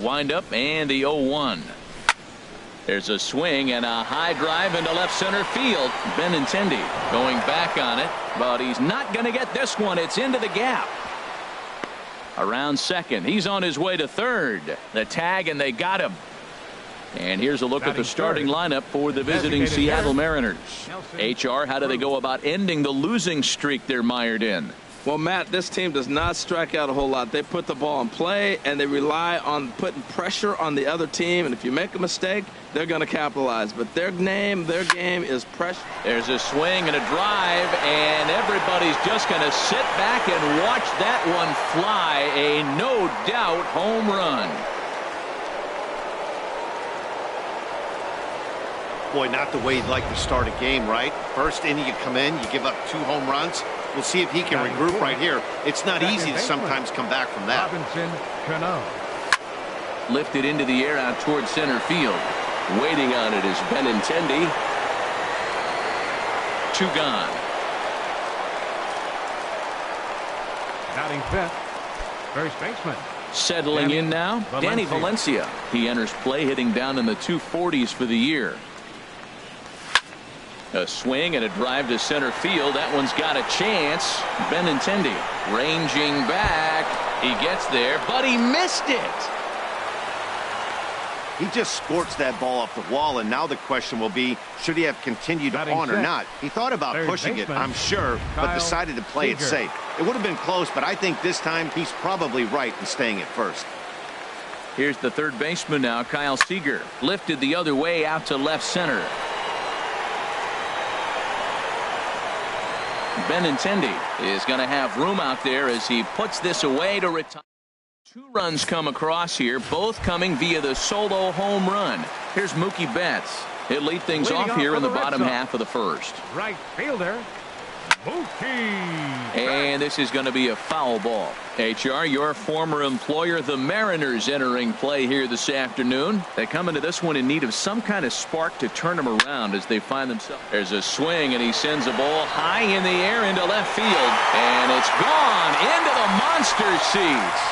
Wind up and the 0-1. There's a swing and a high drive into left center field. Benintendi going back on it, but he's not going to get this one. It's into the gap. Around second. He's on his way to third. The tag, and they got him. And here's a look at the starting lineup for the visiting Seattle Mariners. HR, how do they go about ending the losing streak they're mired in? Well, Matt, this team does not strike out a whole lot. They put the ball in play, and they rely on putting pressure on the other team. And if you make a mistake, they're going to capitalize. But their game is pressure. There's a swing and a drive, and everybody's just going to sit back and watch that one fly. A no-doubt home run. Boy, not the way you'd like to start a game, right? First inning, you come in, you give up 2 home runs. We'll see if he can regroup right here. It's not easy to sometimes come back from that. Lifted into the air out towards center field. Waiting on it is Benintendi. 2 gone. Batting fifth, first baseman. Settling in now, Danny Valencia. He enters play hitting down in the 240s for the year. A swing and a drive to center field. That one's got a chance. Benintendi ranging back. He gets there, but he missed it. He just scorched that ball off the wall, and now the question will be, should he have continued on or not? He thought about pushing it, I'm sure, but decided to play it safe. It would have been close, but I think this time he's probably right in staying at first. Here's the third baseman now, Kyle Seager. Lifted the other way out to left center. Benintendi is going to have room out there as he puts this away to retire. 2 runs come across here, both coming via the solo home run. Here's Mookie Betts. He'll lead things off here in the bottom half of the first. Right fielder, Mookie. And this is going to be a foul ball. HR, your former employer, the Mariners, entering play here this afternoon. They come into this one in need of some kind of spark to turn them around as they find themselves. There's a swing, and he sends a ball high in the air into left field. And it's gone into the monster seats.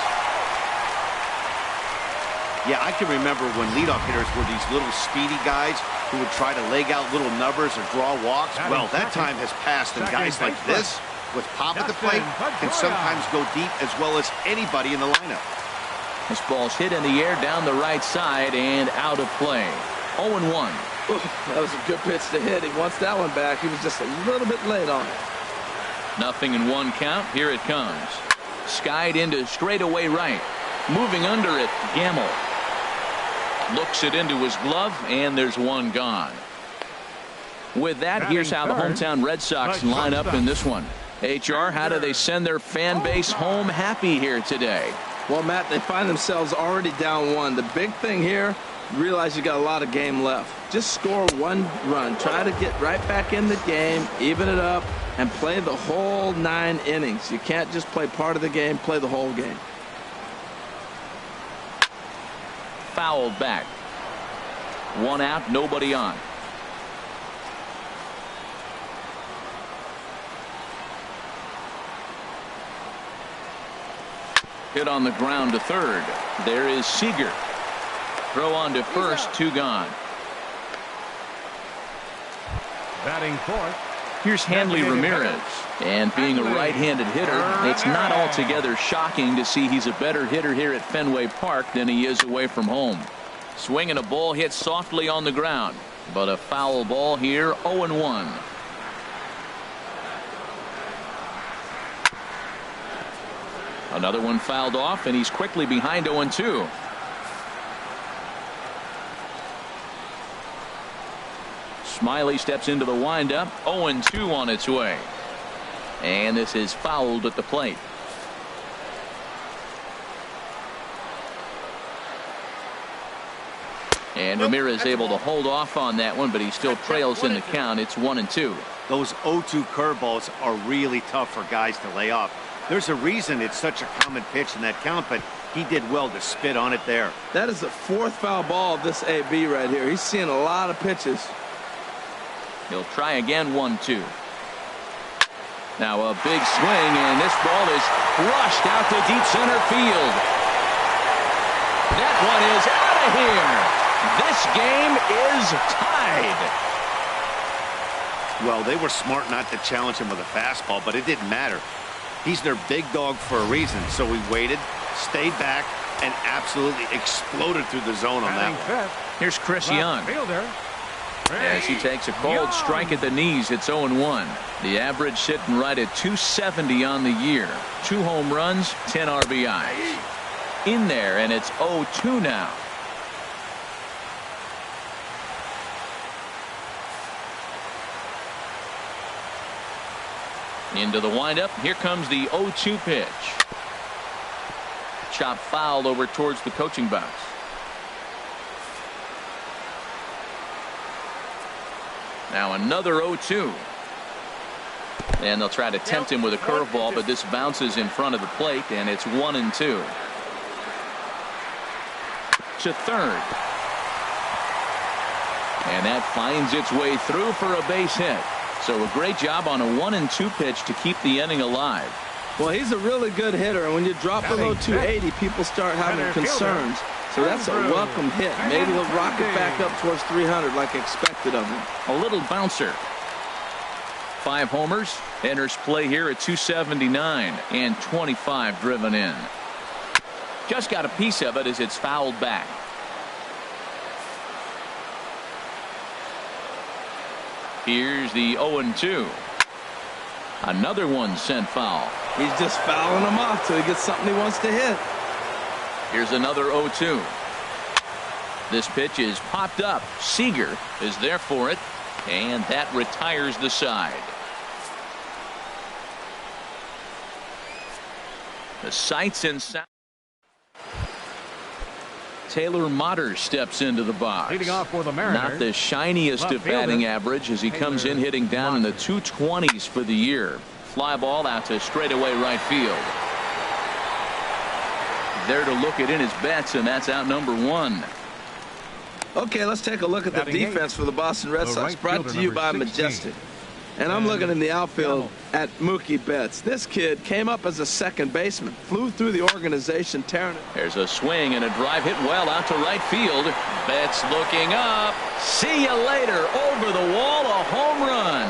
Yeah, I can remember when leadoff hitters were these little speedy guys who would try to leg out little numbers or draw walks. Well, that time has passed, and guys like this, with pop at the plate, can sometimes go deep as well as anybody in the lineup. This ball's hit in the air down the right side and out of play. 0-1. That was a good pitch to hit. He wants that one back. He was just a little bit late on it. Nothing in 1 count. Here it comes. Skied into straightaway right. Moving under it, Gamble. Looks it into his glove, and there's 1 gone. With that, here's how the hometown Red Sox line up in this one. HR, how do they send their fan base home happy here today? Well, Matt, they find themselves already down 1. The big thing here, realize you got a lot of game left. Just score 1 run. Try to get right back in the game, even it up, and play the whole 9 innings. You can't just play part of the game, play the whole game. Fouled back. 1 out, nobody on. Hit on the ground to third. There is Seager. Throw on to first, 2 gone. Batting fourth. Here's Hanley Ramirez. And being a right-handed hitter, it's not altogether shocking to see he's a better hitter here at Fenway Park than he is away from home. Swinging a ball hit softly on the ground, but a foul ball here, 0-1. Another one fouled off, and he's quickly behind 0-2. Smiley steps into the windup. 0-2 on its way. And this is fouled at the plate. And Ramirez able to hold off on that one, but he still trails in the count. It's 1-2. Those 0-2 curveballs are really tough for guys to lay off. There's a reason it's such a common pitch in that count, but he did well to spit on it there. That is the 4th foul ball of this AB right here. He's seeing a lot of pitches. He'll try again, 1-2. Now a big swing, and this ball is rushed out to deep center field. That one is out of here. This game is tied. Well, they were smart not to challenge him with a fastball, but it didn't matter. He's their big dog for a reason, so he waited, stayed back, and absolutely exploded through the zone on that one. Here's Chris Young. As he takes a cold strike at the knees, it's 0-1. The average sitting right at 270 on the year. 2 home runs, 10 RBIs. In there, and it's 0-2 now. Into the windup. Here comes the 0-2 pitch. Chop foul over towards the coaching box. Now another 0-2. And they'll try to tempt him with a curveball, but this bounces in front of the plate, and it's 1-2. To third. And that finds its way through for a base hit. So a great job on a 1-2 pitch to keep the inning alive. Well, he's a really good hitter, and when you drop below 280, people start having concerns. So that's a welcome hit. Maybe he'll rocket back up towards 300 like expected of him. A little bouncer. 5 homers. Enters play here at 279 and 25 driven in. Just got a piece of it as it's fouled back. Here's the 0-2. Another one sent foul. He's just fouling them off till he gets something he wants to hit. Here's another 0-2. This pitch is popped up. Seager is there for it, and that retires the side. The sights and sound. Taylor Motter steps into the box. Leading off for the Mariners. Not the shiniest of batting average as he comes in hitting down in the 220s for the year. Fly ball out to straightaway right field. There to look it in his bets, and that's out number 1. Okay, let's take a look at the defense for the Boston Red Sox, brought to you by Majestic. And I'm looking in the outfield at Mookie Betts. This kid came up as a second baseman, flew through the organization, tearing it. There's a swing and a drive hit well out to right field. Betts looking up. See you later. Over the wall, a home run.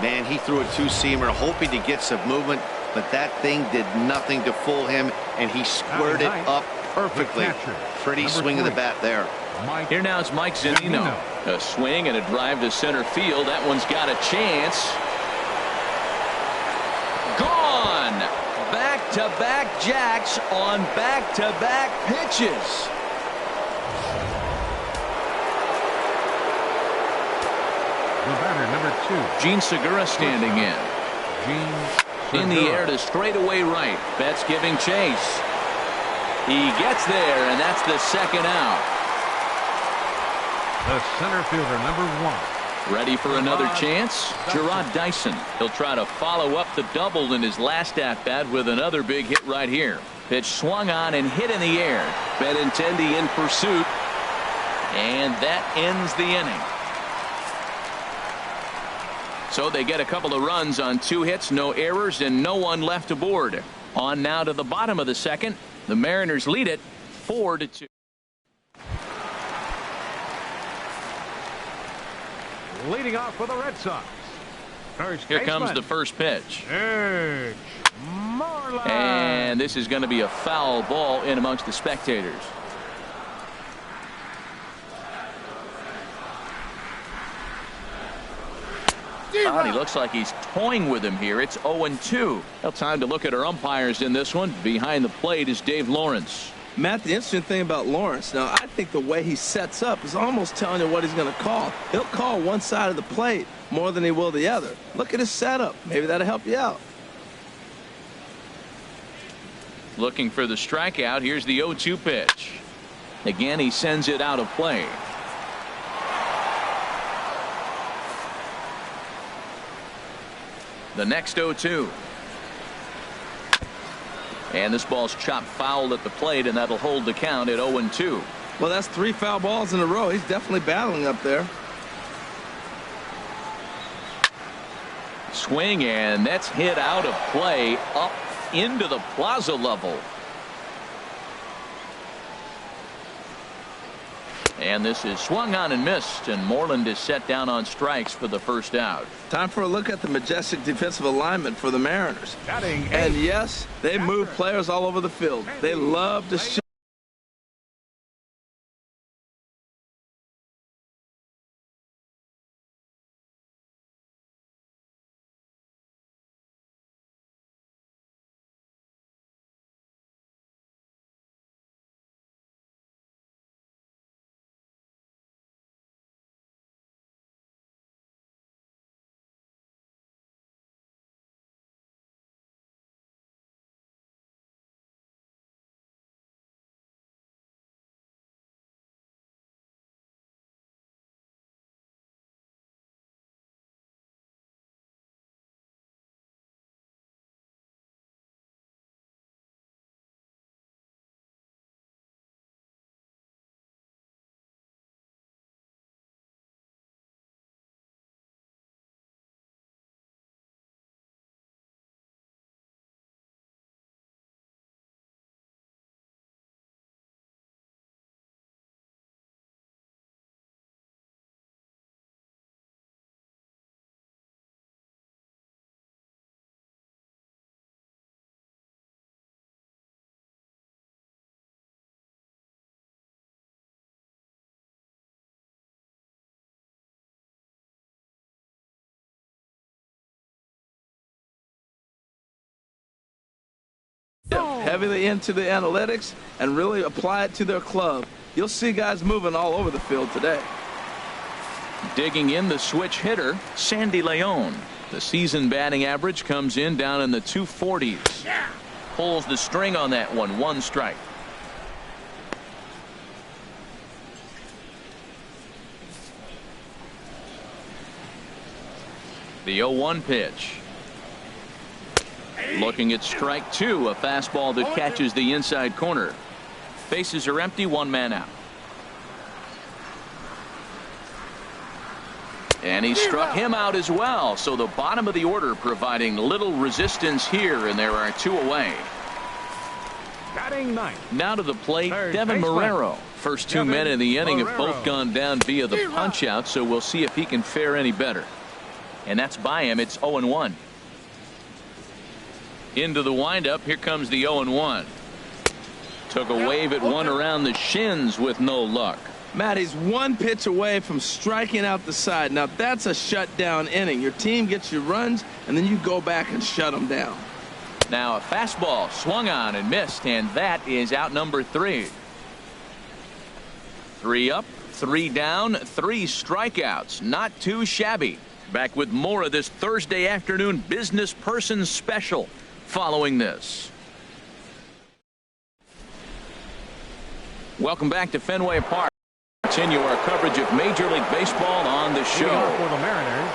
Man, he threw a 2-seamer hoping to get some movement, but that thing did nothing to fool him, and he squared it up perfectly. Pretty swing of the bat there. Here now is Mike Zunino. A swing and a drive to center field. That one's got a chance. Gone. Back-to-back jacks on back-to-back pitches. The batter, number 2. Gene Segura standing in the air to straightaway right. Betts giving chase. He gets there, and that's the second out. The center fielder, number 1. Ready for another chance? Gerard Dyson. He'll try to follow up the double in his last at-bat with another big hit right here. Pitch swung on and hit in the air. Benintendi in pursuit. And that ends the inning. So they get a couple of runs on 2 hits, no errors, and no one left aboard. On now to the bottom of the second. The Mariners lead it 4-2. Leading off for the Red Sox. Here comes the first pitch. Marlin. And this is going to be a foul ball in amongst the spectators. He looks like he's toying with him here. It's 0-2. Well, time to look at our umpires in this one. Behind the plate is Dave Lawrence. Matt, the interesting thing about Lawrence, now I think the way he sets up is almost telling you what he's going to call. He'll call one side of the plate more than he will the other. Look at his setup. Maybe that'll help you out. Looking for the strikeout. Here's the 0-2 pitch. Again, he sends it out of play. The next 0-2. And this ball's chopped foul at the plate, and that'll hold the count at 0-2. Well, that's 3 foul balls in a row. He's definitely battling up there. Swing, and that's hit out of play up into the plaza level. And this is swung on and missed, and Moreland is set down on strikes for the first out. Time for a look at the majestic defensive alignment for the Mariners. Batting And eighth, yes, they move players all over the field. They love to shoot. Heavily into the analytics and really apply it to their club. You'll see guys moving all over the field today. Digging in the switch hitter, Sandy Leon. The season batting average comes in down in the 240s. Pulls the string on that one. One strike. The 0-1 pitch. Looking at strike two, a fastball that catches the inside corner. Bases are empty, one man out. And he struck him out as well. So the bottom of the order providing little resistance here, and there are two away. batting ninth. Now to the plate, Devin Marrero. First two men in the inning have both gone down via the punch out, so we'll see if he can fare any better. And that's by him. It's 0-1. Into the windup. Here comes the 0-1. Took a wave at one around the shins with no luck. Matt, he's one pitch away from striking out the side. Now that's a shutdown inning. Your team gets your runs, and then you go back and shut them down. Now a fastball swung on and missed, and that is out number 3. 3 up, 3 down, 3 strikeouts. Not too shabby. Back with more of this Thursday afternoon business person special following this. Welcome back to Fenway Park. Continue our coverage of Major League Baseball on the show. For the Mariners,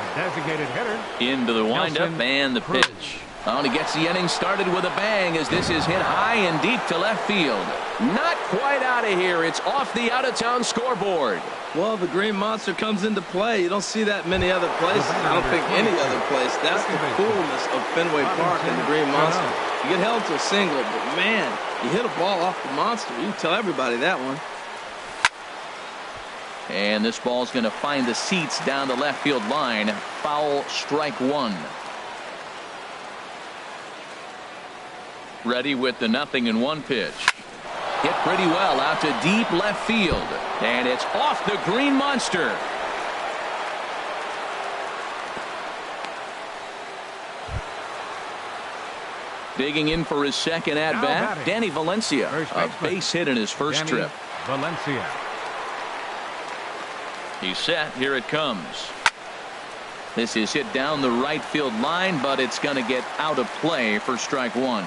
a designated hitter. Into the windup and the pitch. Oh, and he gets the inning started with a bang as this is hit high and deep to left field. Not quite out of here. It's off the out-of-town scoreboard. Well, the Green Monster comes into play. You don't see that many other places. I don't think any other place. That's the coolness of Fenway Park and the Green Monster. You get held to a single, but man, you hit a ball off the monster. You can tell everybody that one. And this ball's going to find the seats down the left field line. Foul, strike 1. Ready with the 0-1 pitch. Hit pretty well out to deep left field. And it's off the Green Monster. Digging in for his second at-bat, Danny Valencia. A base hit in his first trip. Valencia. He's set. Here it comes. This is hit down the right field line, but it's going to get out of play for strike 1.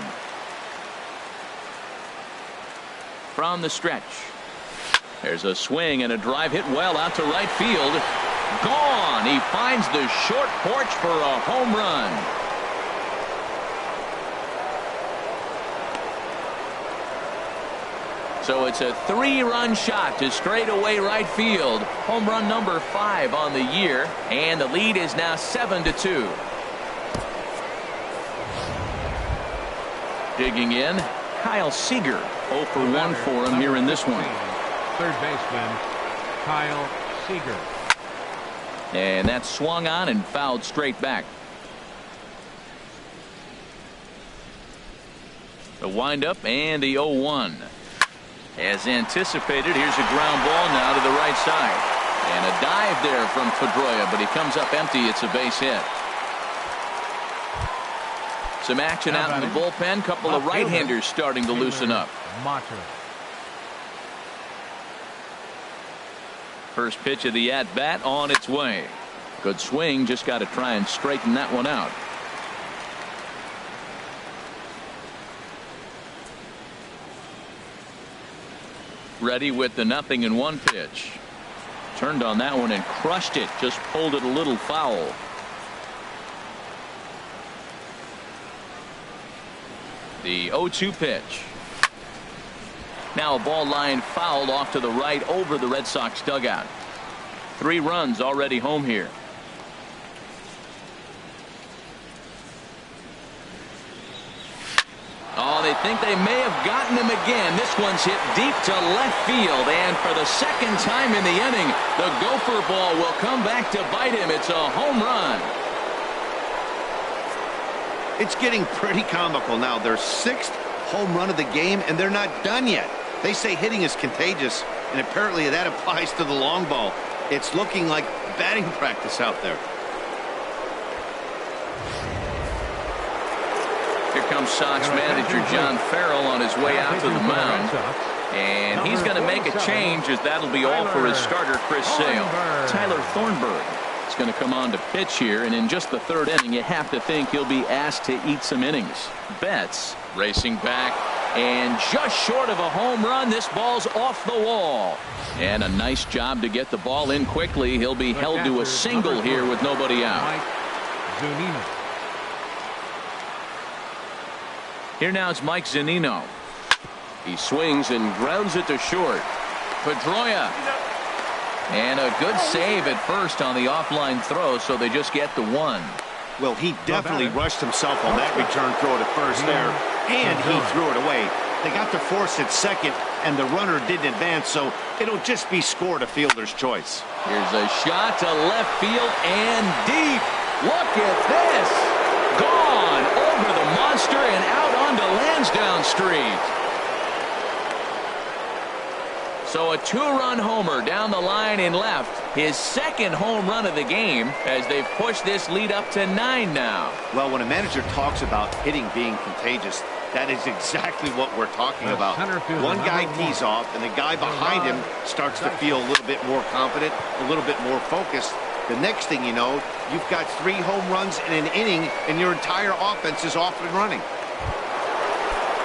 From the stretch. There's a swing and a drive hit well out to right field. Gone. He finds the short porch for a home run. So it's a 3-run shot to straightaway right field. Home run number 5 on the year, and the lead is now 7-2. Digging in, Kyle Seager. 0 for 1 for him here in this one. Third baseman, Kyle Seager. And that swung on and fouled straight back. The windup and the 0-1. As anticipated, here's a ground ball now to the right side. And a dive there from Pedroia, but he comes up empty. It's a base hit. Some action out in the bullpen. Couple of right-handers starting to loosen up. First pitch of the at-bat on its way. Good swing. Just got to try and straighten that one out. Ready with the 0-1 pitch. Turned on that one and crushed it. Just pulled it a little foul. The 0-2 pitch. Now a ball line fouled off to the right over the Red Sox dugout. 3 runs already home here. Oh, they think they may have gotten him again. This one's hit deep to left field, and for the second time in the inning, the gopher ball will come back to bite him. It's a home run. It's getting pretty comical now. Their 6th home run of the game, and they're not done yet. They say hitting is contagious, and apparently that applies to the long ball. It's looking like batting practice out there. Here comes Sox manager John Farrell on his way out to the mound. And he's going to make a change, as that'll be all for his starter, Chris Sale. Tyler Thornburg is going to come on to pitch here, and in just the 3rd inning, you have to think he'll be asked to eat some innings. Betts racing back, and just short of a home run. This ball's off the wall. And a nice job to get the ball in quickly. He'll be held to a single here with nobody out. Here now is Mike Zunino. He swings and grounds it to short. Pedroia. And a good save at first on the offline throw, so they just get the 1. Well, he definitely rushed himself on that return throw to first there, and he threw it away. They got to force it second, and the runner didn't advance, so it'll just be scored a fielder's choice. Here's a shot to left field and deep. Look at this. Gone over the monster and out onto Lansdowne Street. So a 2-run homer down the line in left. His 2nd home run of the game, as they've pushed this lead up to 9 now. Well, when a manager talks about hitting being contagious, that is exactly what we're talking about. One guy tees off, and the guy behind him starts to feel a little bit more confident, a little bit more focused. The next thing you know, you've got 3 home runs in an inning, and your entire offense is off and running.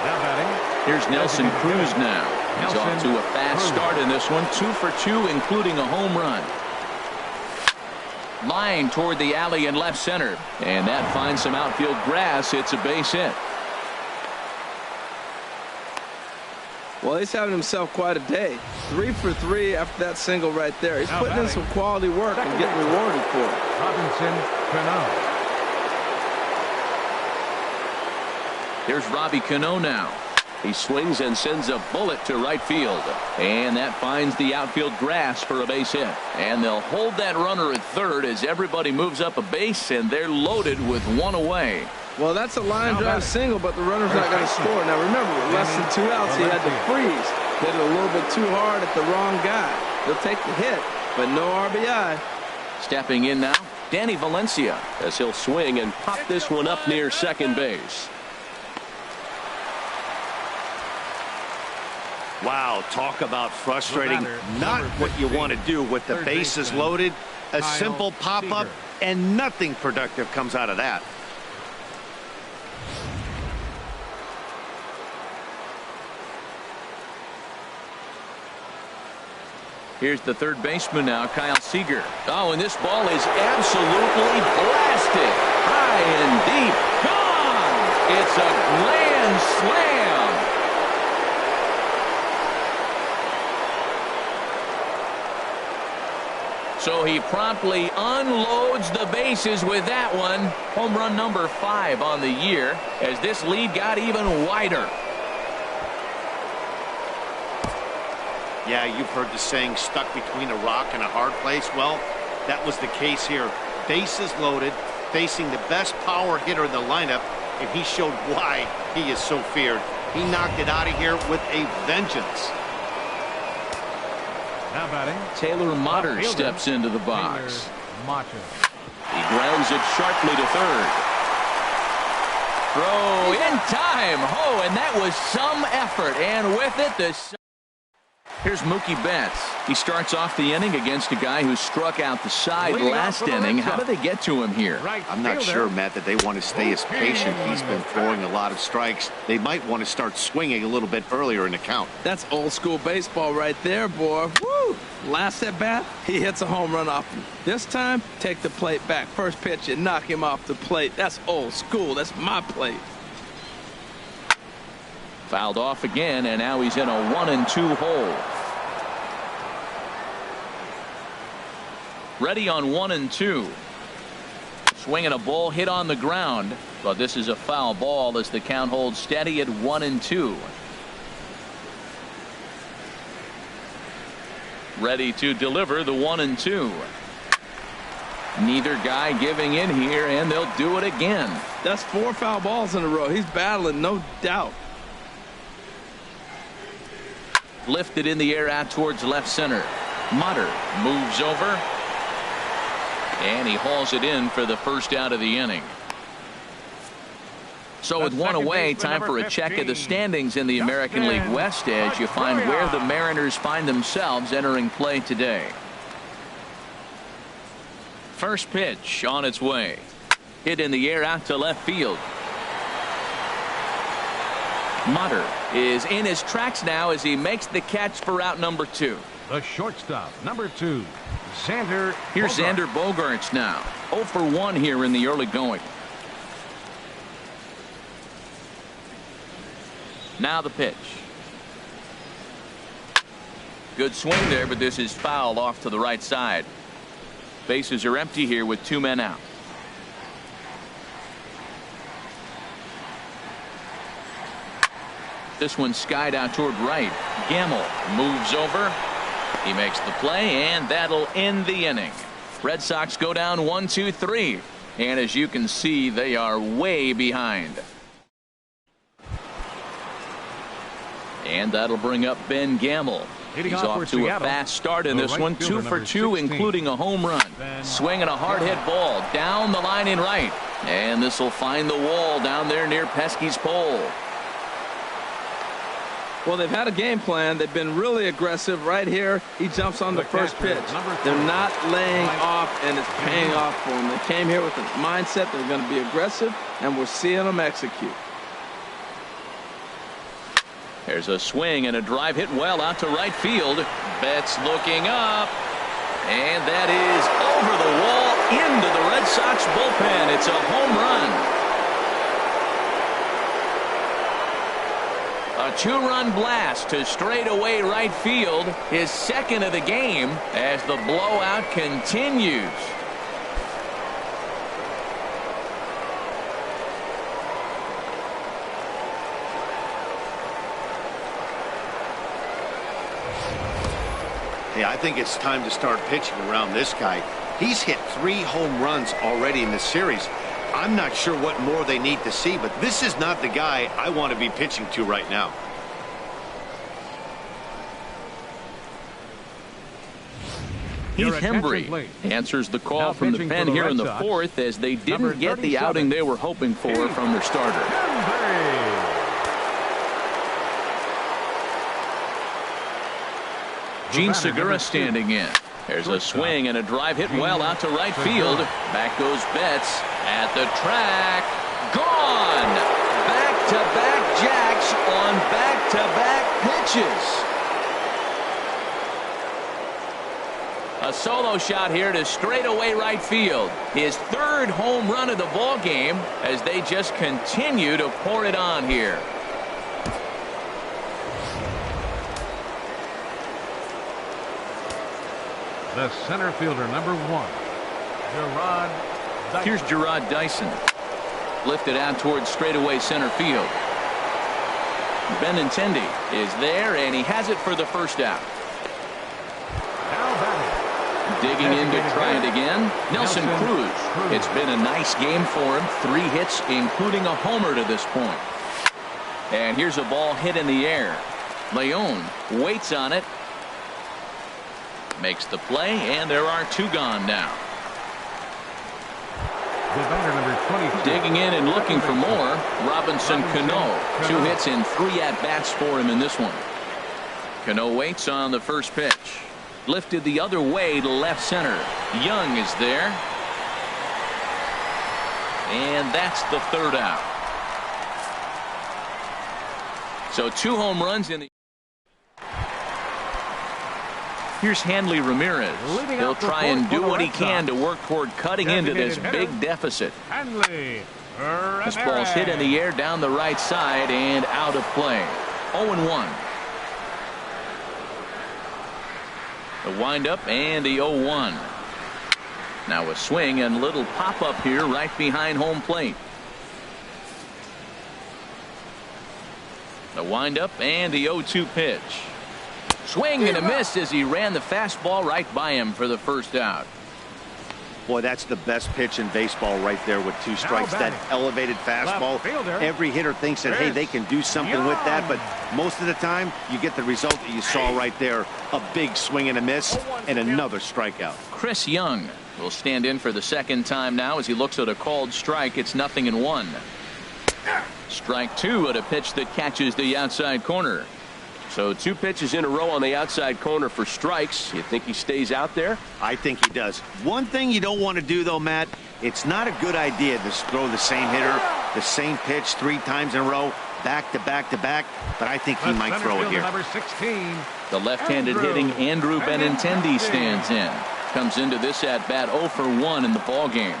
Now batting. Here's Nelson Cruz now. He's off to a fast start in this one. 2 for 2, including a home run. Line toward the alley in left center. And that finds some outfield grass. It's a base hit. Well, he's having himself quite a day. 3 for 3 after that single right there. He's putting in some quality work and getting rewarded for it. Robinson Cano. Here's Robbie Cano now. He swings and sends a bullet to right field. And that finds the outfield grass for a base hit. And they'll hold that runner at third as everybody moves up a base, and they're loaded with 1 away. Well, that's a line drive single, but the runner's not going to score. Now, remember, with less than 2 outs, he had to freeze. Hit it a little bit too hard at the wrong guy. He'll take the hit, but no RBI. Stepping in now, Danny Valencia, as he'll swing and pop this one up near second base. Wow, talk about frustrating. Not what you want to do with the bases loaded. A simple pop-up, and nothing productive comes out of that. Here's the third baseman now, Kyle Seager. Oh, and this ball is absolutely blasted. High and deep. Gone! It's a grand slam. So he promptly unloads the bases with that one. Home run number 5 on the year as this lead got even wider. Yeah, you've heard the saying, stuck between a rock and a hard place. Well, that was the case here. Bases loaded, facing the best power hitter in the lineup, and he showed why he is so feared. He knocked it out of here with a vengeance. Now batting, Taylor Motter steps into the box. He grounds it sharply to third. Throw in time. Oh, and that was some effort. And with it, here's Mookie Betts. He starts off the inning against a guy who struck out the side last inning. How do they get to him here? I'm not sure, Matt, that they want to stay as patient. He's been throwing a lot of strikes. They might want to start swinging a little bit earlier in the count. That's old school baseball right there, boy. Woo! Last at bat, he hits a home run off him. This time, take the plate back. First pitch, you knock him off the plate. That's old school. That's my plate. Fouled off again, and now he's in a 1-2 hole. Ready on 1-2. Swinging a ball hit on the ground, but this is a foul ball as the count holds steady at 1-2. Ready to deliver the 1-2. Neither guy giving in here, and they'll do it again. That's 4 foul balls in a row. He's battling, no doubt. Lifted in the air out towards left center. Motter moves over. And he hauls it in for the first out of the inning. So with one away, time for a check of the standings in the American League West as you find where the Mariners find themselves entering play today. First pitch on its way. Hit in the air out to left field. Motter is in his tracks now as he makes the catch for out number 2. The shortstop, number 2, Xander. Here's Xander Bogaerts now. 0 for 1 here in the early going. Now the pitch. Good swing there, but this is fouled off to the right side. Bases are empty here with 2 men out. This one skied out toward right. Gamble moves over. He makes the play, and that'll end the inning. Red Sox go down 1-2-3. And as you can see, they are way behind. And that'll bring up Ben Gamble. He's off to a fast start in this one. 2 for 2, including a home run. Swinging a hard hit ball down the line in right. And this will find the wall down there near Pesky's pole. Well, they've had a game plan. They've been really aggressive. Right here, he jumps on the first pitch. They're not laying off, and it's paying off for them. They came here with a mindset they're going to be aggressive, and we're seeing them execute. There's a swing and a drive hit well out to right field. Betts looking up, and that is over the wall into the Red Sox bullpen. It's a home run. A 2-run blast to straightaway right field, his second of the game as the blowout continues. Hey, I think it's time to start pitching around this guy. He's hit 3 home runs already in this series. I'm not sure what more they need to see, but this is not the guy I want to be pitching to right now. Heath Hembry answers the call from the pen here in the 4th as they didn't get the outing they were hoping for from their starter. Gene Segura standing in. There's a swing and a drive hit well out to right field. Back goes Betts at the track. Gone! Back-to-back jacks on back-to-back pitches. A solo shot here to straightaway right field. His 3rd home run of the ball game as they just continue to pour it on here. The center fielder, number 1, Gerard Dyson. Here's Gerard Dyson. Lifted out towards straightaway center field. Benintendi is there, and he has it for the first out. Now batting. Digging in to try it again, Nelson Cruz. It's been a nice game for him. 3 hits, including a homer to this point. And here's a ball hit in the air. Leon waits on it. Makes the play, and there are 2 gone now. The batter, number 22. Digging in and looking for more, Robinson Cano. 2 hits and 3 at-bats for him in this one. Cano waits on the first pitch. Lifted the other way to left center. Young is there. And that's the 3rd out. So 2 home runs in the... Here's Hanley Ramirez. He'll try and do what he can to work toward cutting into this big deficit. This ball's hit in the air down the right side and out of play. 0-1. The windup and the 0-1. Now a swing and little pop-up here right behind home plate. The windup and the 0-2 pitch. Swing and a miss as he ran the fastball right by him for the first out. Boy, that's the best pitch in baseball right there with 2 strikes. That elevated fastball. Every hitter thinks that, hey, they can do something with that, but most of the time you get the result that you saw right there. A big swing and a miss and another strikeout. Chris Young will stand in for the 2nd time now as he looks at a called strike. It's 0-1. Strike 2 at a pitch that catches the outside corner. So 2 pitches in a row on the outside corner for strikes. You think he stays out there? I think he does. One thing you don't want to do, though, Matt, it's not a good idea to throw the same hitter, the same pitch 3 times in a row, back to back to back, but I think he might throw it here. Number 16. The left-handed hitting Andrew Benintendi stands in. Comes into this at-bat 0 for 1 in the ballgame.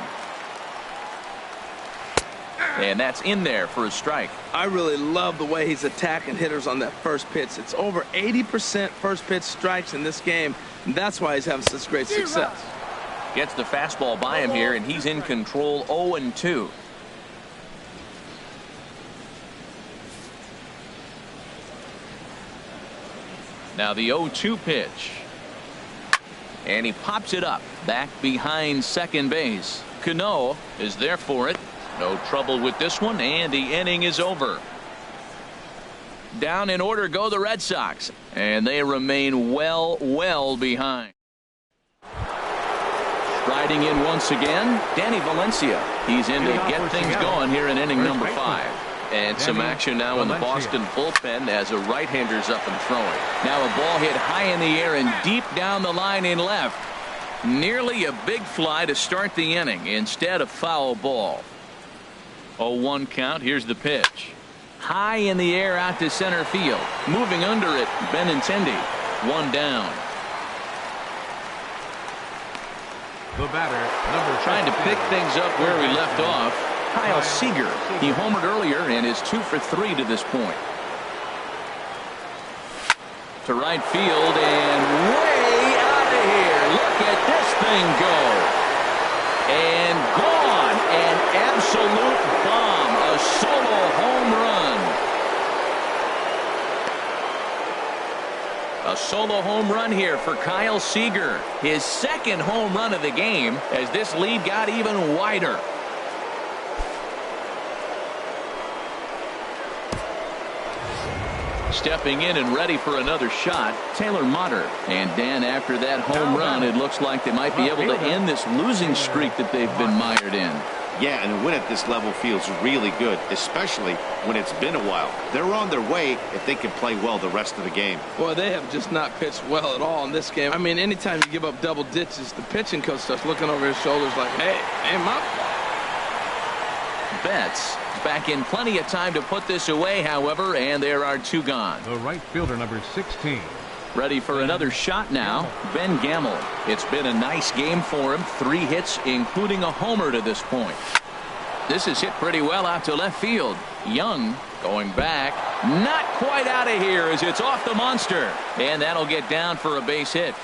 And that's in there for a strike. I really love the way he's attacking hitters on that first pitch. It's over 80% first pitch strikes in this game, and that's why he's having such great success. Gets the fastball by him here, and he's in control. 0-2. Now the 0-2 pitch. And he pops it up back behind second base. Cano is there for it. No trouble with this one, and the inning is over. Down in order go the Red Sox, and they remain well behind. Striding in once again, Danny Valencia. He's in to get things going here in inning number 5. And some action now in the Boston bullpen as a right-hander's up and throwing. Now a ball hit high in the air and deep down the line in left. Nearly a big fly to start the inning instead of foul ball. 0-1 count. Here's the pitch. High in the air out to center field. Moving under it, Benintendi. 1 down. The batter, number Trying to pick things up where we left off. Kyle Seager. He homered earlier and is 2 for 3 to this point. To right field and way out of here. Look at this thing go. And gone. An absolute bomb. A solo home run. A solo home run here for Kyle Seager. His 2nd home run of the game as this lead got even wider. Stepping in and ready for another shot, Taylor Motter. And Dan, after that home run, it looks like they might be able to end this losing streak that they've been mired in. Yeah, and a win at this level feels really good, especially when it's been a while. They're on their way if they can play well the rest of the game. Boy, they have just not pitched well at all in this game. I mean, anytime you give up double ditches, the pitching coach starts looking over his shoulders like, hey, ain't my fault. Betts back in plenty of time to put this away, however, and there are 2 gone. The right fielder, number 16. Ready for another shot now, Ben Gamel. It's been a nice game for him. 3 hits, including a homer to this point. This is hit pretty well out to left field. Young going back. Not quite out of here as it's off the monster. And that'll get down for a base hit.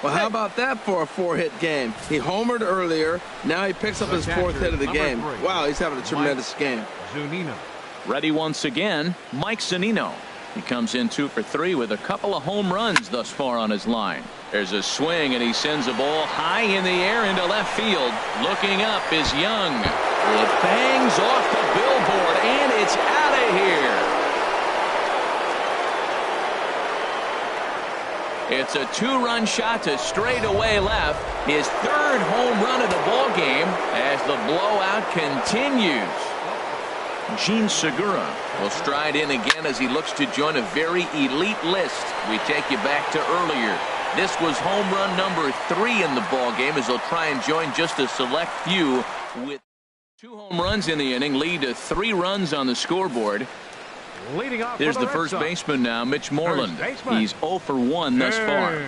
Well, how about that for a 4-hit game? He homered earlier. Now he picks up his 4th hit of the game. Wow, he's having a tremendous game. Zunino. Ready once again, Mike Zunino. He comes in 2 for 3 with a couple of home runs thus far on his line. There's a swing, and he sends a ball high in the air into left field. Looking up is Young. It bangs off the billboard, and it's out of here. It's a 2-run shot to straightaway left. His 3rd home run of the ball game as the blowout continues. Gene Segura will stride in again as he looks to join a very elite list. We take you back to earlier. This was home run number 3 in the ball game as he'll try and join just a select few with 2 home runs in the inning, lead to 3 runs on the scoreboard. Leading off Here's for the first baseman now, Mitch Moreland. He's 0 for 1 thus far.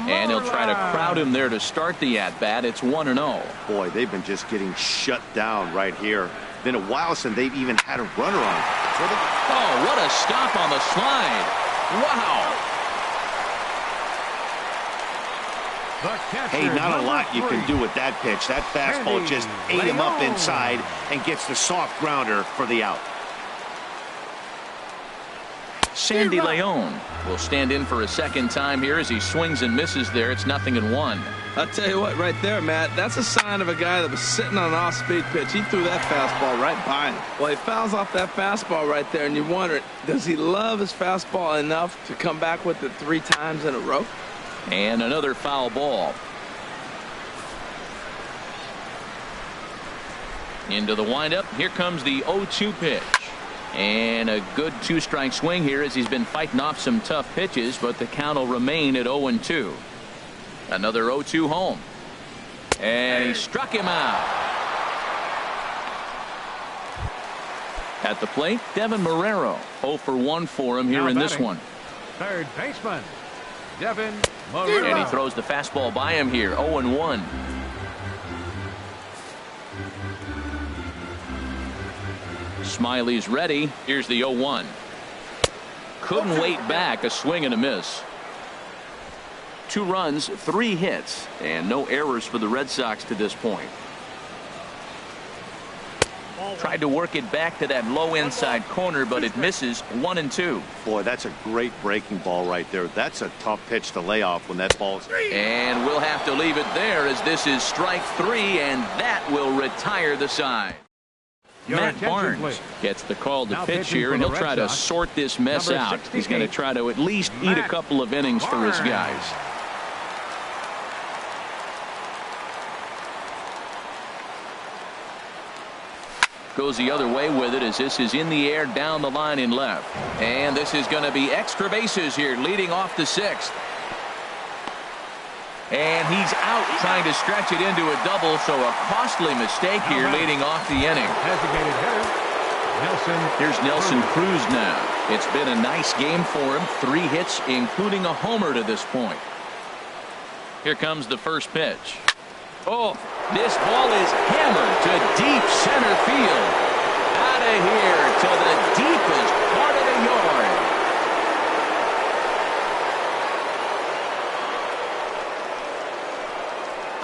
And he'll try to crowd him there to start the at-bat. It's 1-0. Boy, they've been just getting shut down right here. Been a while since they've even had a runner on. Oh, what a stop on the slide. Wow. Hey, not a lot you can do with that pitch. That fastball just ate him up inside and gets the soft grounder for the out. Sandy Leon will stand in for a second time here as he swings and misses there. It's 0-1. I'll tell you what, right there, Matt, that's a sign of a guy that was sitting on an off-speed pitch. He threw that fastball right by him. Well, he fouls off that fastball right there, and you wonder, does he love his fastball enough to come back with it 3 times in a row? And another foul ball. Into the windup. Here comes the 0-2 pitch. And a good 2-strike swing here as he's been fighting off some tough pitches, but the count will remain at 0-2. Another 0-2 home. And he struck him out. At the plate, Devin Marrero. 0 for 1 for him here in this one. Third baseman, Devin Marrero. And he throws the fastball by him here. 0-1. Smiley's ready. Here's the 0-1. Couldn't wait back. A swing and a miss. 2 runs, 3 hits, and no errors for the Red Sox to this point. Tried to work it back to that low inside corner, but it misses. 1-2. Boy, that's a great breaking ball right there. That's a tough pitch to lay off when that ball's. And we'll have to leave it there as this is strike 3, and that will retire the side. Matt Barnes gets the call to pitch here, and he'll try to sort this mess out. He's going to try to at least eat a couple of innings for his guys. Goes the other way with it as this is in the air down the line in left. And this is going to be extra bases here leading off the 6th. And he's out trying to stretch it into a double, so a costly mistake here leading off the inning. Here's Nelson Cruz now. It's been a nice game for him. 3 hits, including a homer to this point. Here comes the first pitch. Oh, this ball is hammered to deep center field. Out of here to the deepest part of the yard.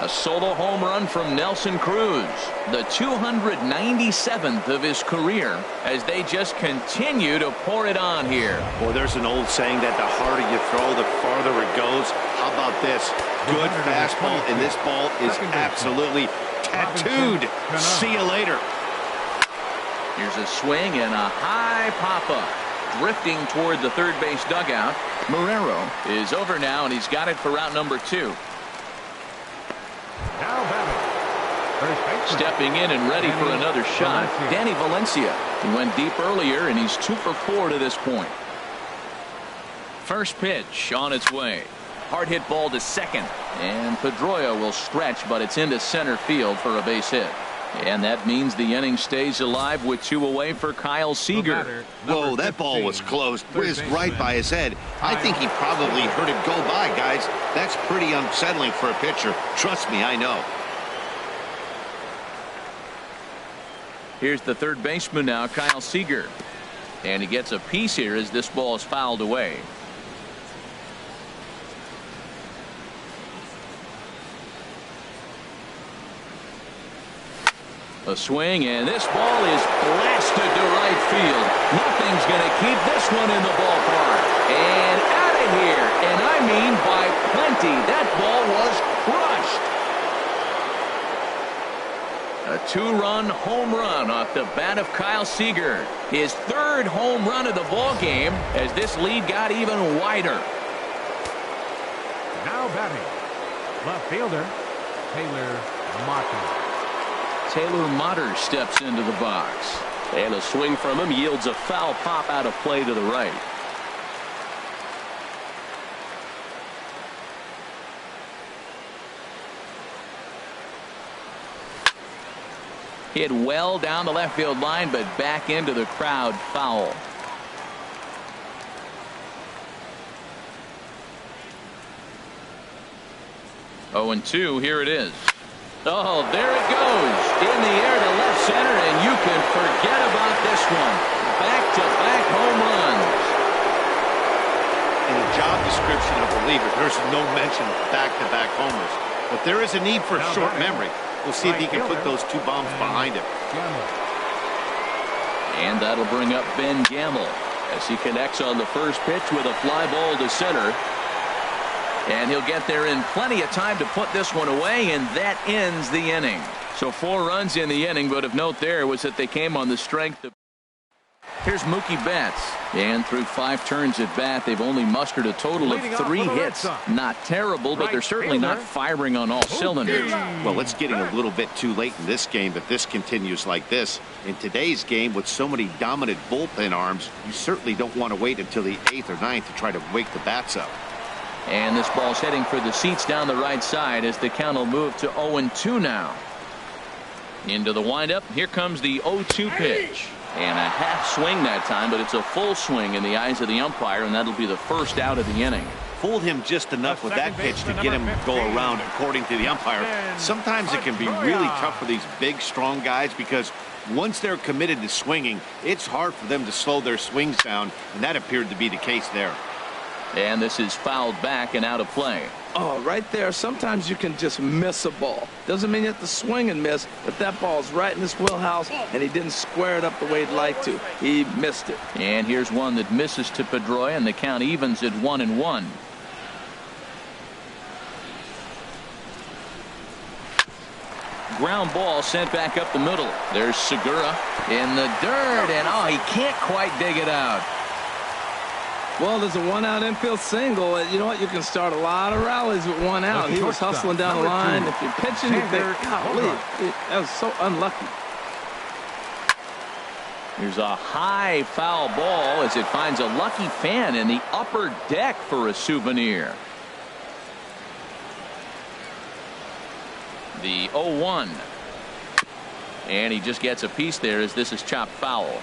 A solo home run from Nelson Cruz, the 297th of his career, as they just continue to pour it on here. Well, there's an old saying that the harder you throw, the farther it goes. How about this? Good fastball, and this ball is absolutely tattooed. See you later. Here's a swing and a high pop-up. Drifting toward the third base dugout. Marrero is over now, and he's got it for out number 2. Stepping in and ready for another shot, Danny Valencia. He went deep earlier, and he's 2 for 4 to this point. First pitch on its way. Hard hit ball to second, and Pedroia will stretch, but it's into center field for a base hit. And that means the inning stays alive with 2 away for Kyle Seager. Whoa, that ball was close. Whizzed right by his head. I think he probably heard it go by, guys. That's pretty unsettling for a pitcher. Trust me, I know. Here's the third baseman now, Kyle Seager. And he gets a piece here as this ball is fouled away. A swing, and this ball is blasted to right field. Nothing's going to keep this one in the ballpark. And out of here. And I mean by plenty. That ball was crushed. A two-run home run off the bat of Kyle Seager. His third home run of the ball game as this lead got even wider. Now batting, left fielder, Taylor Motter. Taylor Motter steps into the box. And a swing from him yields a foul pop out of play to the right. Hit well down the left field line, but back into the crowd, foul. Oh, and 2, here it is. Oh, there it goes. In the air to left center, and you can forget about this one. Back-to-back home runs. In the job description of the leader, there's no mention of back-to-back homers. But there is a need for short memory. We'll see if he can put those 2 bombs behind him. And that'll bring up Ben Gamble as he connects on the first pitch with a fly ball to center. And he'll get there in plenty of time to put this one away, and that ends the inning. So 4 runs in the inning, but of note there was that they came on the strength of. Here's Mookie Betts, and through 5 turns at bat, they've only mustered a total of 3 hits. Not terrible, but they're certainly not firing on all cylinders. Well, it's getting a little bit too late in this game if this continues like this. In today's game, with so many dominant bullpen arms, you certainly don't want to wait until the 8th or 9th to try to wake the bats up. And this ball's heading for the seats down the right side as the count will move to 0-2 now. Into the windup. Here comes the 0-2 pitch. And a half swing that time, but it's a full swing in the eyes of the umpire, and that'll be the first out of the inning. Fooled him just enough with that pitch to get him to go around, according to the umpire. Sometimes it can be really tough for these big, strong guys because once they're committed to swinging, it's hard for them to slow their swings down, and that appeared to be the case there. And this is fouled back and out of play. Oh, right there. Sometimes you can just miss a ball. Doesn't mean you have to swing and miss, but that ball's right in his wheelhouse, and he didn't square it up the way he'd like to. He missed it. And here's one that misses to Pedroia, and the count evens at 1-1. Ground ball sent back up the middle. There's Segura in the dirt, and oh, he can't quite dig it out. Well, there's a 1-out infield single. You know what? You can start a lot of rallies with 1 out. He was hustling down the line. If you're pitching, you think, golly, that was so unlucky. Here's a high foul ball as it finds a lucky fan in the upper deck for a souvenir. The 0-1. And he just gets a piece there as this is chopped foul.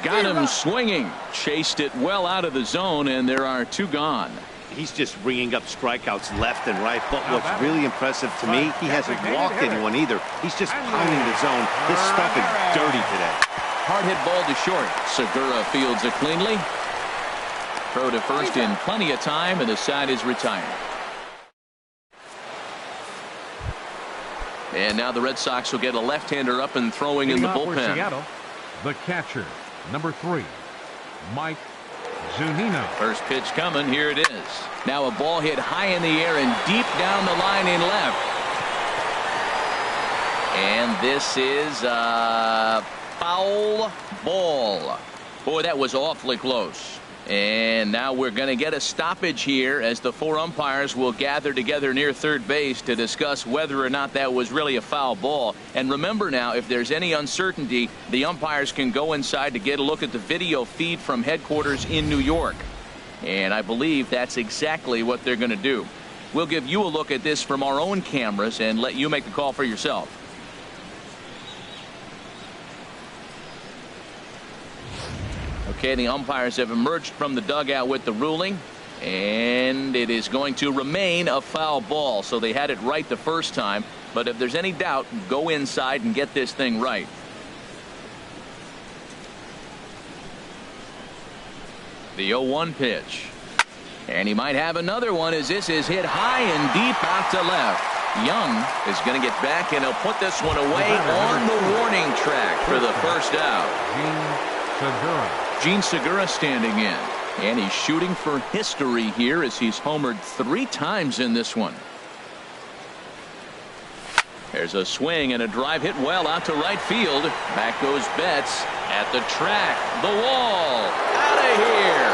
Got him swinging. Chased it well out of the zone, and there are 2 gone. He's just ringing up strikeouts left and right. But what's really impressive to me, he hasn't walked anyone either. He's just pounding the zone. This stuff is dirty today. Hard hit ball to short. Segura fields it cleanly. Throw to first in plenty of time, and the side is retired. And now the Red Sox will get a left-hander up and throwing in the bullpen. Seattle, the catcher, number 3, Mike Zunino. First pitch coming. Here it is. Now a ball hit high in the air and deep down the line in left. And this is a foul ball. Boy, that was awfully close. And now we're going to get a stoppage here as the 4 umpires will gather together near third base to discuss whether or not that was really a foul ball. And remember now, if there's any uncertainty, the umpires can go inside to get a look at the video feed from headquarters in New York. And I believe that's exactly what they're going to do. We'll give you a look at this from our own cameras and let you make the call for yourself. Okay, the umpires have emerged from the dugout with the ruling, and it is going to remain a foul ball. So they had it right the first time, but if there's any doubt, go inside and get this thing right. The 0-1 pitch. And he might have another one as this is hit high and deep out to left. Young is going to get back, and he'll put this one away on the warning track for the first out. Gene Segura standing in. And he's shooting for history here as he's homered 3 times in this one. There's a swing and a drive hit well out to right field. Back goes Betts at the track. The wall. Out of here.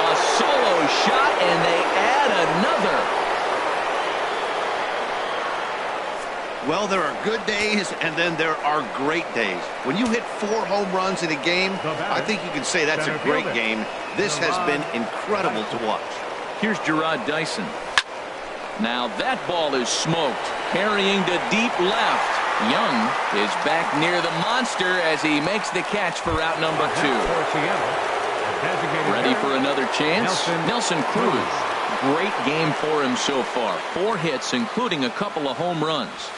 A solo shot, and they add another. Well, there are good days, and then there are great days. When you hit 4 home runs in a game, I think you can say that's a great game. This has been incredible to watch. Here's Gerard Dyson. Now that ball is smoked, carrying to deep left. Young is back near the monster as he makes the catch for out number 2. Ready for another chance? Nelson Cruz. Great game for him so far. 4 hits, including a couple of home runs.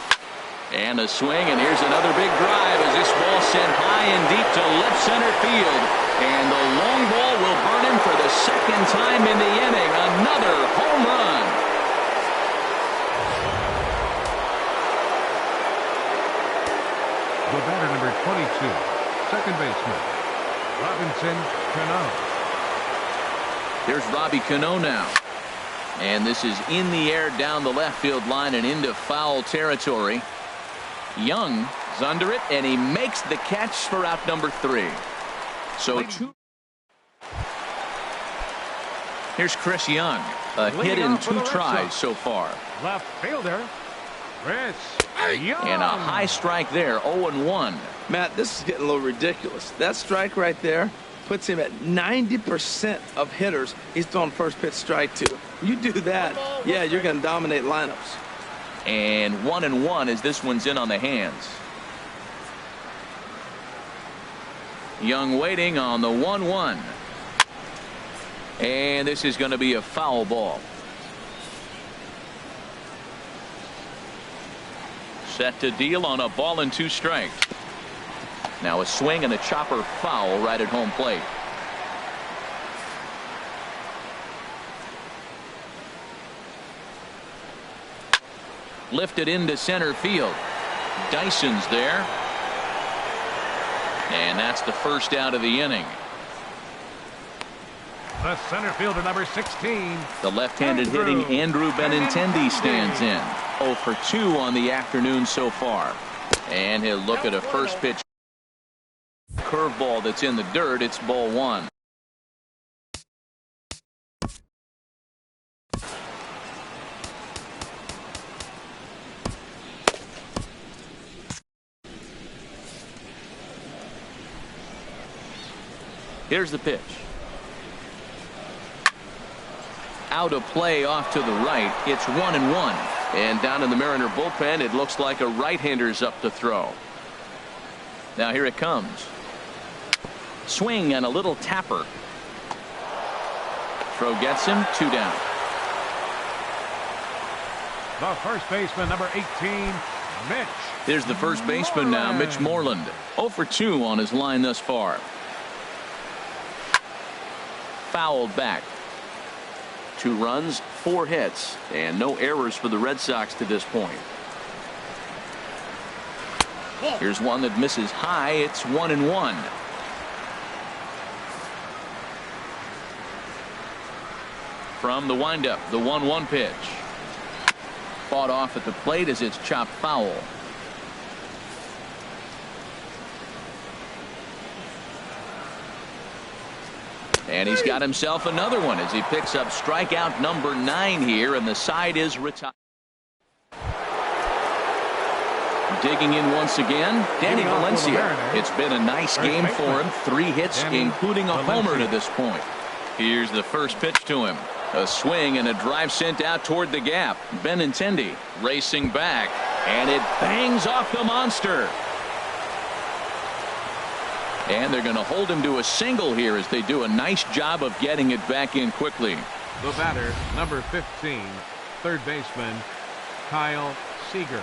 And a swing, and here's another big drive as this ball sent high and deep to left center field. And the long ball will burn him for the 2nd time in the inning. Another home run. The batter, number 22, second baseman, Robinson Cano. There's Robbie Cano now. And this is in the air down the left field line and into foul territory. Young is under it, and he makes the catch for out number 3. So 2. Here's Chris Young. A hit in 2 tries so far. Left fielder, Chris Young. And a high strike there, 0-1. Matt, this is getting a little ridiculous. That strike right there puts him at 90% of hitters he's throwing first pitch strike to. You do that, yeah, you're going to dominate lineups. And 1-1 as this one's in on the hands. Young waiting on the 1-1. And this is going to be a foul ball. Set to deal on a ball and 2 strikes. Now a swing and a chopper foul right at home plate. Lifted into center field. Dyson's there. And that's the first out of the inning. The center fielder, number 16. The left-handed hitting Andrew Benintendi stands in. 0 for 2 on the afternoon so far. And he'll look at a first pitch curveball that's in the dirt. It's ball 1. Here's the pitch. Out of play off to the right. It's 1-1. And down in the Mariner bullpen, it looks like a right-hander's up to throw. Now here it comes. Swing and a little tapper. Throw gets him. 2 down. The first baseman, number 18, Mitch. Here's the first baseman now, Mitch Moreland. 0 for 2 on his line thus far. Fouled back. 2 runs, 4 hits, and no errors for the Red Sox to this point. Here's one that misses high. It's 1-1. From the windup, the 1-1 pitch. Fought off at the plate as it's chopped foul. And he's got himself another one as he picks up strikeout number 9 here, and the side is retired. Digging in once again, Danny Valencia. It's been a nice game for him. 3 hits, including a homer to this point. Here's the first pitch to him. A swing and a drive sent out toward the gap. Benintendi racing back, and it bangs off the monster. And they're going to hold him to a single here as they do a nice job of getting it back in quickly. The batter, number 15, third baseman, Kyle Seager.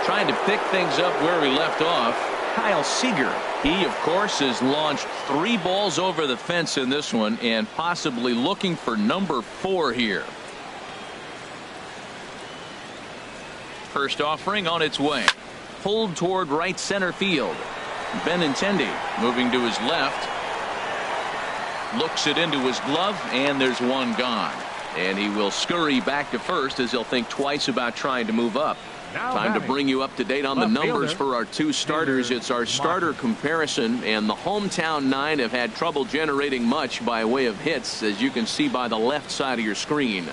Trying to pick things up where we left off. Kyle Seager. He, of course, has launched 3 balls over the fence in this one and possibly looking for number 4 here. First offering on its way. Pulled toward right center field. Benintendi moving to his left. Looks it into his glove, and there's one gone. And he will scurry back to first as he'll think twice about trying to move up. Time to bring you up to date on the numbers for our 2 starters. It's our starter comparison, and the hometown 9 have had trouble generating much by way of hits, as you can see by the left side of your screen.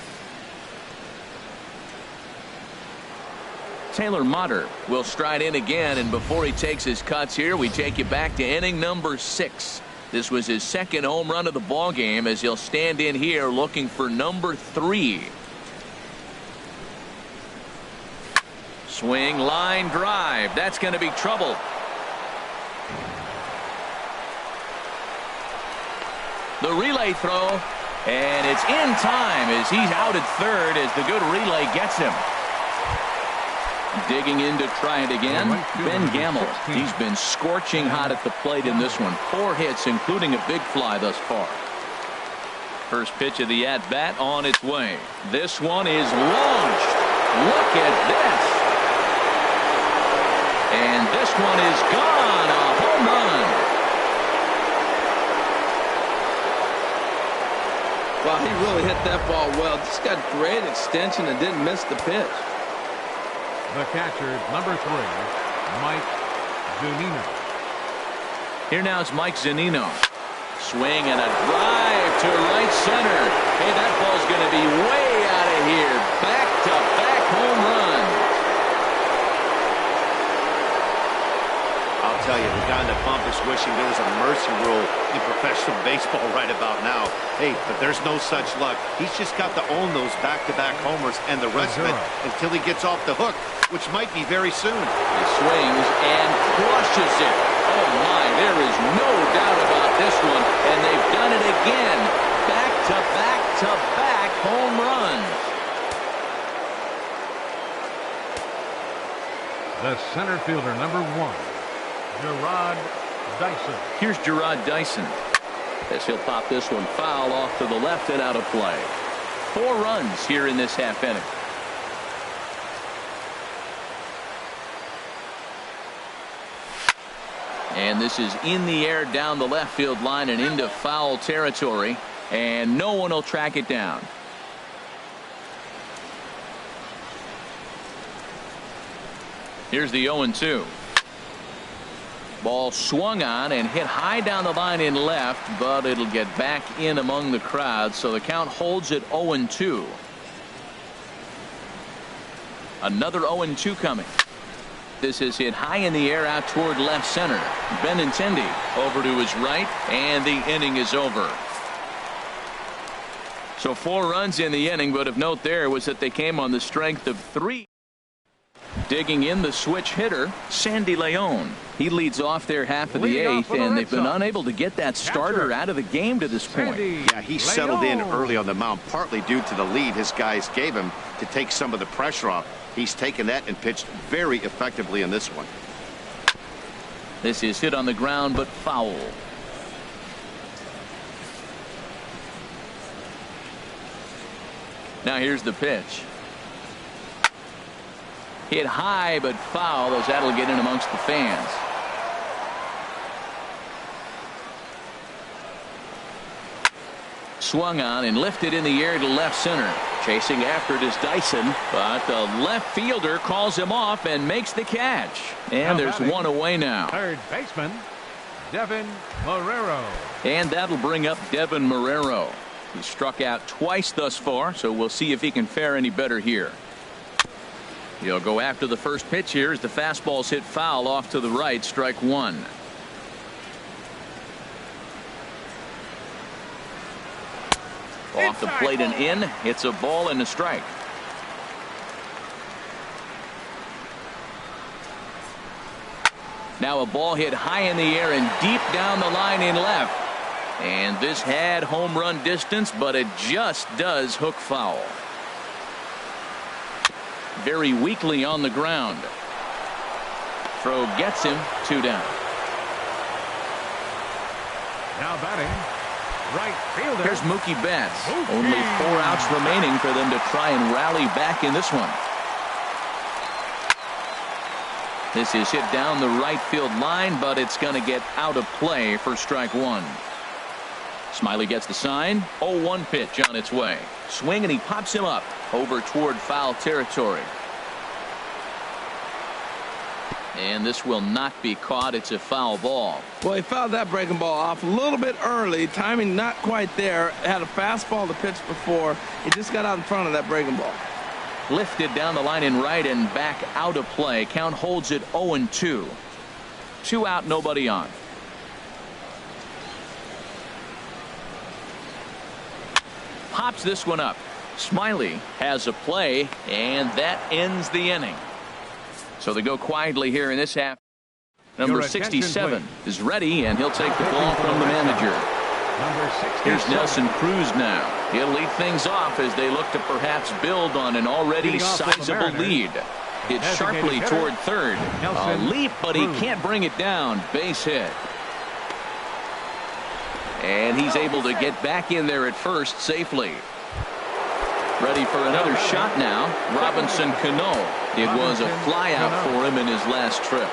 Taylor Motter will stride in again, and before he takes his cuts here, we take you back to inning number 6. This was his 2nd home run of the ball game, as he'll stand in here looking for number 3. Swing, line drive. That's going to be trouble. The relay throw, and it's in time as he's out at third as the good relay gets him. Digging in to try it again, Ben Gamble. He's been scorching hot at the plate in this one. 4 hits, including a big fly thus far. First pitch of the at-bat on its way. This one is launched. Look at this. And this one is gone. A home run. Wow, he really hit that ball well. Just got great extension and didn't miss the pitch. The catcher, number 3, Mike Zunino. Here now is Mike Zunino. Swing and a drive to right center. Hey, that ball's going to be way out of here. Back-to-back home run. I'll tell you, the guy in the bump is wishing there was a mercy rule in professional baseball right about now. Hey, but there's no such luck. He's just got to own those back-to-back homers and the rest of it until he gets off the hook, which might be very soon. He swings and crushes it. Oh, my, there is no doubt about this one. And they've done it again. Back-to-back-to-back home runs. The center fielder, number 1, Gerard Dyson. Here's Gerard Dyson as he'll pop this one foul off to the left and out of play. 4 runs here in this half inning. And this is in the air down the left field line and into foul territory, and no one will track it down. Here's the 0-2. Ball swung on and hit high down the line in left, but it'll get back in among the crowd, so the count holds at 0-2. Another 0-2 coming. This is hit high in the air out toward left center. Benintendi over to his right, and the inning is over. So 4 runs in the inning, but of note there was that they came on the strength of 3. Digging in the switch hitter, Sandy Leon. He leads off their half of the 8th, and they've been unable to get that starter out of the game to this point. Yeah, he settled in early on the mound, partly due to the lead his guys gave him to take some of the pressure off. He's taken that and pitched very effectively in this one. This is hit on the ground, but foul. Now here's the pitch. Hit high, but foul, as that'll get in amongst the fans. Swung on and lifted in the air to left center. Chasing after it is Dyson, but the left fielder calls him off and makes the catch. And there's one away now. Third baseman, Devin Marrero. And that'll bring up Devin Marrero. He struck out twice thus far, so we'll see if he can fare any better here. He'll go after the first pitch here as the fastball's hit foul off to the right, strike 1. Off the plate and in. It's a ball and a strike. Now a ball hit high in the air and deep down the line in left. And this had home run distance, but it just does hook foul. Very weakly on the ground. Throw gets him 2 down. Now batting, right fielder. Here's Mookie Betts. Only 4 outs remaining for them to try and rally back in this one. This is hit down the right field line, but it's going to get out of play for strike 1. Smiley gets the sign. 0-1 pitch on its way. Swing, and he pops him up over toward foul territory. And this will not be caught. It's a foul ball. Well, he fouled that breaking ball off a little bit early. Timing not quite there. Had a fastball to pitch before. He just got out in front of that breaking ball. Lifted down the line in right and back out of play. Count holds it 0-2. 2 out, nobody on. Pops this one up. Smiley has a play, and that ends the inning. So they go quietly here in this half. Number 67 is ready, and he'll take the ball from the manager. Here's Nelson Cruz now. He'll lead things off as they look to perhaps build on an already sizable lead. Hit sharply toward third. A leap, but he can't bring it down. Base hit. And he's able to get back in there at first safely. Ready for another shot now. Robinson Cano. It was a fly out for him in his last trip.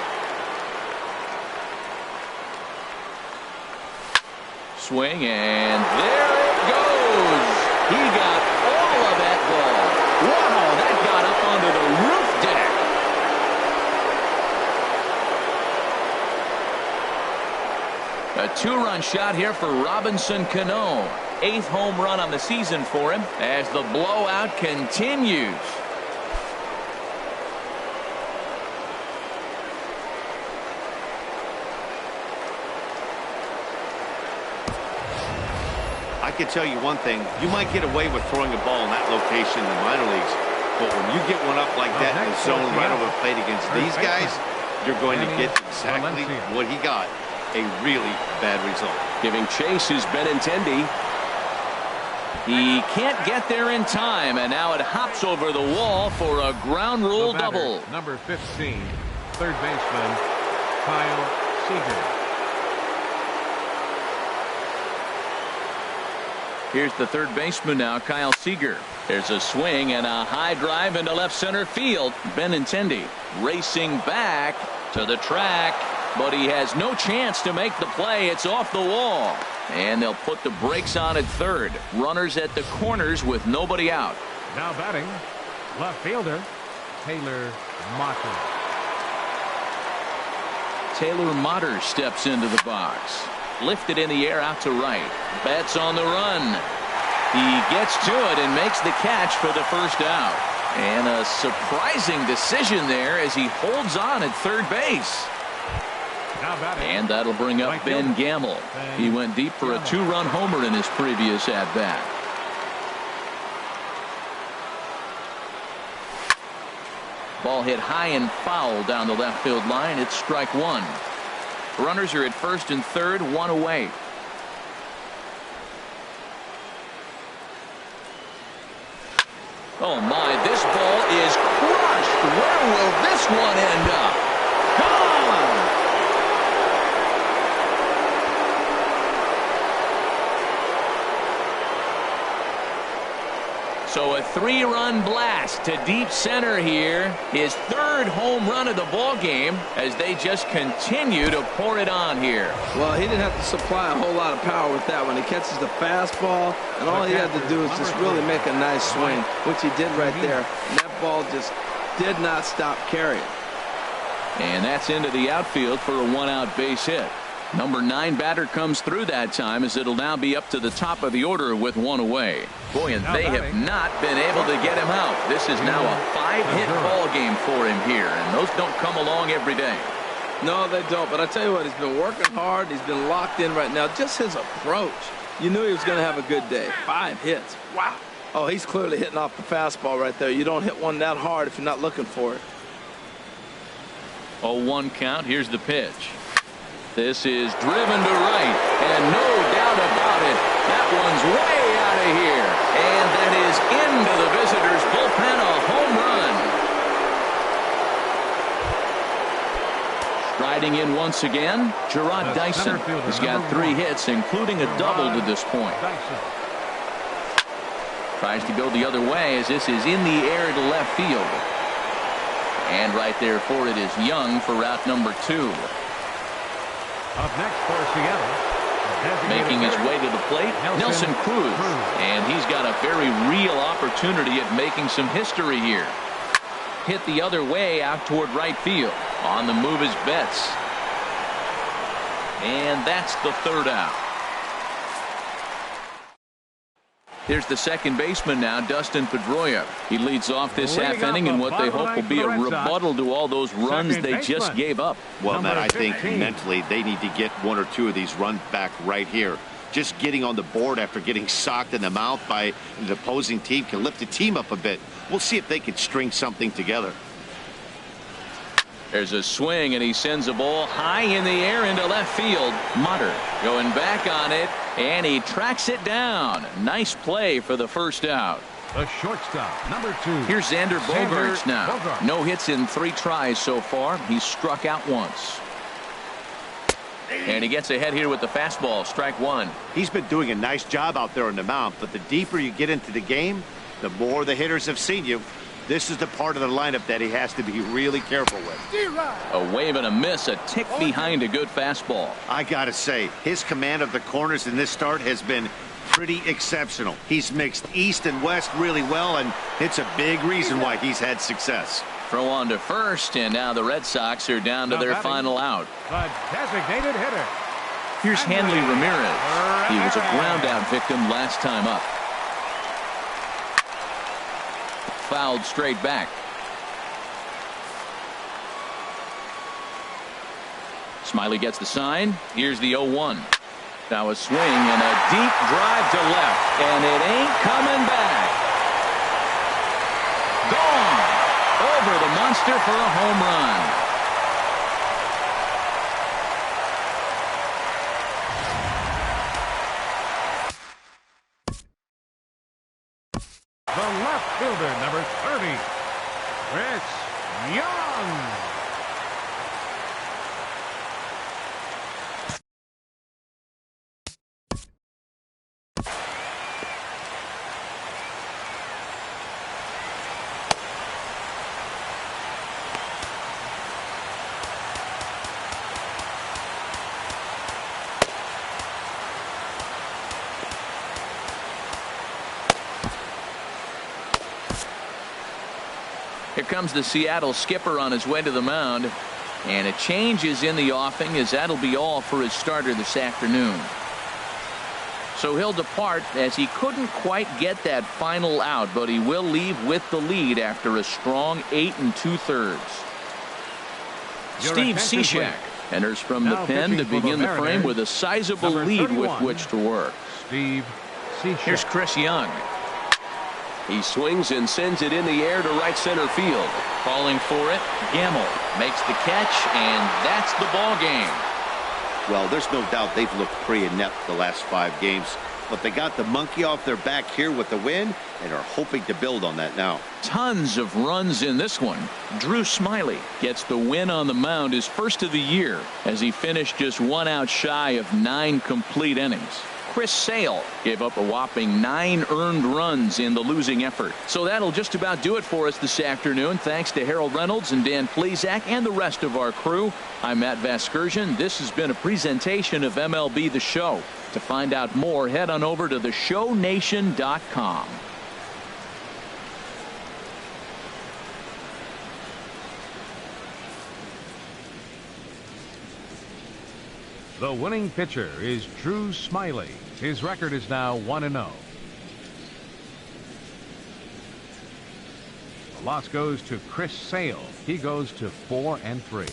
Swing, and there it goes. He got all of that ball. Wow, that got up onto the roof deck. A 2-run shot here for Robinson Cano. 8th home run on the season for him as the blowout continues. I can tell you one thing. You might get away with throwing a ball in that location in the minor leagues, but when you get one up like that in the zone right over the plate against these guys, you're going to get exactly what he got. A really bad result. Giving chase is Benintendi. He can't get there in time, and now it hops over the wall for a ground rule double. Number 15, third baseman, Kyle Seager. Here's the third baseman now, Kyle Seager. There's a swing and a high drive into left center field. Benintendi racing back to the track, but he has no chance to make the play. It's off the wall. And they'll put the brakes on at third. Runners at the corners with nobody out. Now batting, left fielder, Taylor Motter. Taylor Motter steps into the box. Lifted in the air out to right. Betts on the run. He gets to it and makes the catch for the first out. And a surprising decision there as he holds on at third base. And that'll bring up Ben Gamble. He went deep for a 2-run homer in his previous at-bat. Ball hit high and foul down the left field line. It's strike 1. Runners are at first and third, 1 away. Oh my, this ball is crushed. Where will this one end up? Gone! So a 3-run blast to deep center here. His 3rd home run of the ball game as they just continue to pour it on here. Well, he didn't have to supply a whole lot of power with that one. He catches the fastball, and all he had to do is just really make a nice swing, which he did right there. And that ball just did not stop carrying. And that's into the outfield for a 1-out base hit. Number 9 batter comes through that time as it'll now be up to the top of the order with 1 away. Boy, and they have not been able to get him out. This is now a 5-hit ball game for him here, and those don't come along every day. No, they don't. But I tell you what, he's been working hard. He's been locked in right now. Just his approach. You knew he was going to have a good day. 5 hits. Wow. Oh, he's clearly hitting off the fastball right there. You don't hit one that hard if you're not looking for it. 0-1 count. Here's the pitch. This is driven to right, and no doubt about it, that one's way out of here. And that is into the visitors' bullpen, a home run. Batting in once again, Gerard Dyson. He's got 3 hits, including a double to this point. Tries to go the other way as this is in the air to left field. And right there for it is Young for route number 2. Up next for Seattle, making his way to the plate, Nelson Cruz. And he's got a very real opportunity at making some history here. Hit the other way out toward right field. On the move is Betts. And that's the 3rd out. Here's the second baseman now, Dustin Pedroia. He leads off this half inning in what they hope will be a rebuttal to all those runs they just gave up. Well, Matt, I think mentally they need to get 1 or 2 of these runs back right here. Just getting on the board after getting socked in the mouth by the opposing team can lift the team up a bit. We'll see if they can string something together. There's a swing, and he sends a ball high in the air into left field. Mutter going back on it, and he tracks it down. Nice play for the first out. The shortstop, number 2. Here's Xander Bogaerts now. No hits in 3 tries so far. He's struck out once. And he gets ahead here with the fastball, strike 1. He's been doing a nice job out there on the mound, but the deeper you get into the game, the more the hitters have seen you. This is the part of the lineup that he has to be really careful with. A wave and a miss, a tick behind a good fastball. I gotta say, his command of the corners in this start has been pretty exceptional. He's mixed east and west really well, and it's a big reason why he's had success. Throw on to first, and now the Red Sox are down to their final out. The designated hitter. Here's Hanley Ramirez. He was a ground out victim last time up. Fouled straight back. Smiley gets the sign. Here's the 0-1. Now a swing and a deep drive to left, and it ain't coming back. Gone over the monster for a home run. The left fielder, number 30, Chris Young. Here comes the Seattle skipper on his way to the mound, and a change is in the offing, as that'll be all for his starter this afternoon. So he'll depart as he couldn't quite get that final out, but he will leave with the lead after a strong 8 2/3. Steve Cishek enters from the pen to begin the frame with a sizable lead with which to work. Steve Cishek. Here's Chris Young. He swings and sends it in the air to right center field. Calling for it, Gamble makes the catch, and that's the ball game. Well, there's no doubt they've looked pretty inept the last 5 games, but they got the monkey off their back here with the win and are hoping to build on that now. Tons of runs in this one. Drew Smiley gets the win on the mound, his first of the year, as he finished just 1 out shy of 9 complete innings. Chris Sale gave up a whopping 9 earned runs in the losing effort. So that'll just about do it for us this afternoon. Thanks to Harold Reynolds and Dan Plesac and the rest of our crew. I'm Matt Vasgersian. This has been a presentation of MLB The Show. To find out more, head on over to theshownation.com. The winning pitcher is Drew Smiley. His record is now 1-0. The loss goes to Chris Sale. He goes to 4-3.